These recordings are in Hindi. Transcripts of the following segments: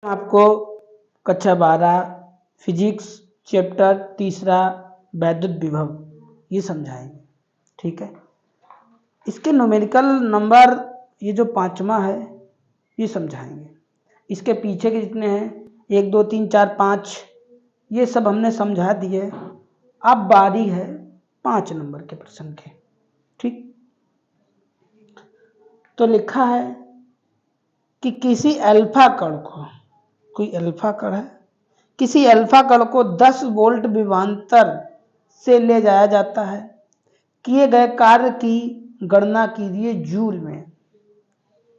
आपको कक्षा 12 फिजिक्स चैप्टर 3 वैद्युत विभव ये समझाएंगे। ठीक है, इसके न्यूमेरिकल नंबर ये जो 5वां है ये समझाएंगे। इसके पीछे के जितने हैं 1 2 3 4 5 ये सब हमने समझा दिए। अब बारी है 5 नंबर के प्रश्न के। ठीक, तो लिखा है कि किसी अल्फा कण को, कोई अल्फा कण है, किसी अल्फा कण को 10 वोल्ट विभवांतर से ले जाया जाता है। किए गए कार्य की गणना कीजिए जूल में।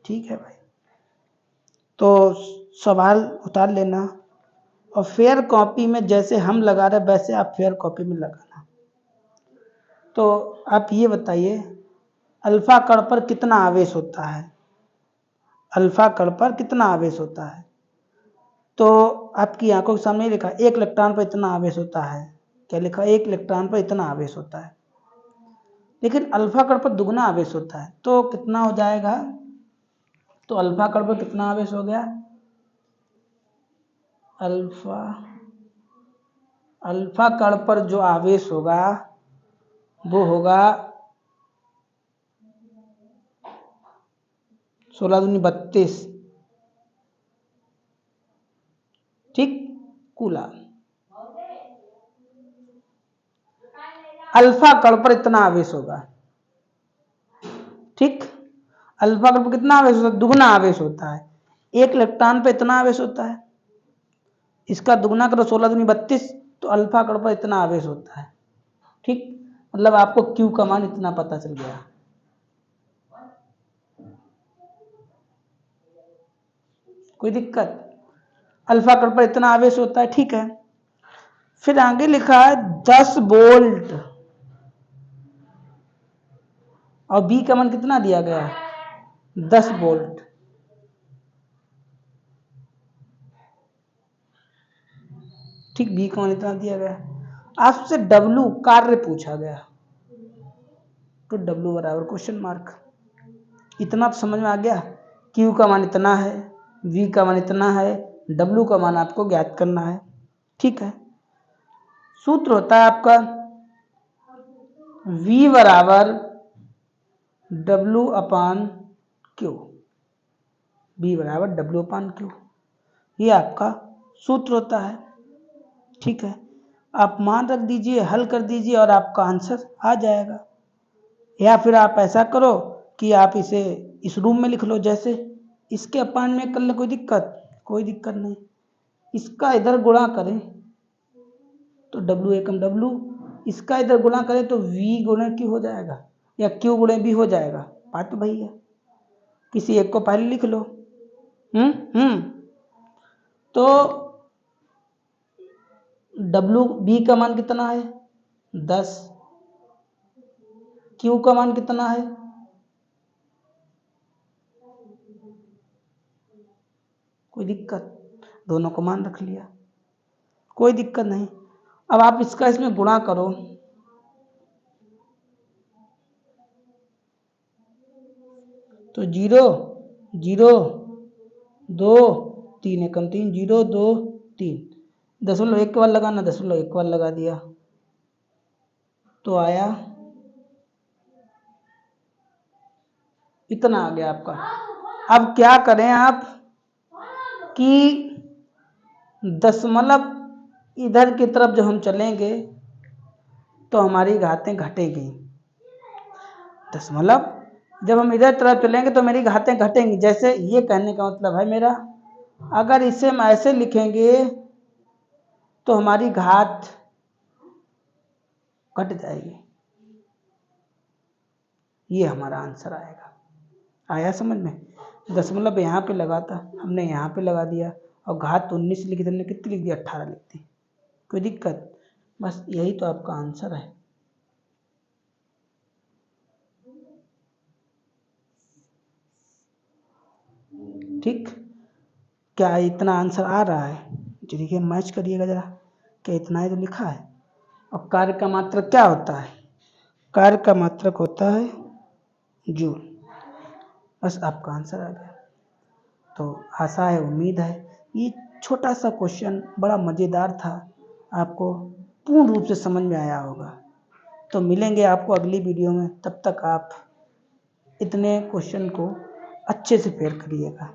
ठीक है भाई, तो सवाल उतार लेना और फेयर कॉपी में जैसे हम लगा रहे वैसे आप फेयर कॉपी में लगाना। तो आप ये बताइए अल्फा कण पर कितना आवेश होता है, अल्फा कण पर कितना आवेश होता है। तो आपकी आंखों के सामने लिखा 1 इलेक्ट्रॉन पर इतना आवेश होता है। क्या लिखा? 1 इलेक्ट्रॉन पर इतना आवेश होता है। लेकिन अल्फा कण पर दुगना आवेश होता है, तो कितना हो जाएगा? तो अल्फा कण पर कितना आवेश हो गया? अल्फा कण पर जो आवेश होगा वो होगा 16 दूनी 32। ठीक, कूलम। अल्फा कण पर इतना आवेश होगा। ठीक, अल्फा कण पर कितना आवेश होता है? दुगना आवेश होता है। 1 इलेक्ट्रॉन पर इतना आवेश होता है, इसका दुगना करो 16 दूनी 32, तो अल्फा कण पर इतना आवेश होता है। ठीक, मतलब आपको क्यू का मान इतना पता चल गया। कोई दिक्कत? अल्फा कण पर इतना आवेश होता है। ठीक है, फिर आगे लिखा है 10 वोल्ट और बी का मान कितना दिया गया है? 10 वोल्ट। ठीक, बी का मान इतना दिया गया। आपसे डब्लू कार्य पूछा गया, तो डब्लू बराबर क्वेश्चन मार्क। इतना तो समझ में आ गया, क्यू का मान इतना है, वी का मान इतना है, डब्लू का मान आपको ज्ञात करना है। ठीक है, सूत्र होता है आपका V बराबर W अपान क्यू, V बराबर W अपान क्यू, ये आपका सूत्र होता है। ठीक है, आप मान रख दीजिए, हल कर दीजिए और आपका आंसर आ जाएगा। या फिर आप ऐसा करो कि आप इसे इस रूम में लिख लो, जैसे इसके अपान में कर ले, कोई दिक्कत नहीं। इसका इधर गुणा करें तो W एकम W, इसका इधर गुणा करें तो V गुणे Q हो जाएगा या Q गुणे V हो जाएगा। बात तो भाई है, किसी एक को पहले लिख लो। तो B का मान कितना है? 10। Q का मान कितना है? कोई दिक्कत? दोनों को मान रख लिया, कोई दिक्कत नहीं। अब आप इसका इसमें गुणा करो, तो 0 0 2 3 एकम 3, 0 2 3, 0.1 के बाद लगाना, 0.1 के बाद लगा दिया तो आया इतना आ गया आपका। अब क्या करें आप कि दशमलव इधर की तरफ जब हम चलेंगे तो हमारी घातें घटेंगी। दशमलव जब हम इधर तरफ चलेंगे तो मेरी घातें घटेंगी। जैसे ये कहने का मतलब है मेरा, अगर इसे हम ऐसे लिखेंगे तो हमारी घात घट जाएगी। ये हमारा आंसर आएगा। आया समझ में? दशमलव यहाँ पे लगा था, हमने यहाँ पे लगा दिया और घात 19 लिखी, हमने कितनी लिख दी? 18 लिख दी। कोई दिक्कत? बस यही तो आपका आंसर है। ठीक, क्या इतना आंसर आ रहा है? देखिए मैच करिएगा जरा, क्या इतना ही तो लिखा है। और कार्य का मात्रक क्या होता है? कार्य का मात्रक होता है जूल। बस आपका आंसर आ गया। तो आशा है, उम्मीद है ये छोटा सा क्वेश्चन बड़ा मज़ेदार था, आपको पूर्ण रूप से समझ में आया होगा। तो मिलेंगे आपको अगली वीडियो में, तब तक आप इतने क्वेश्चन को अच्छे से फेर करिएगा।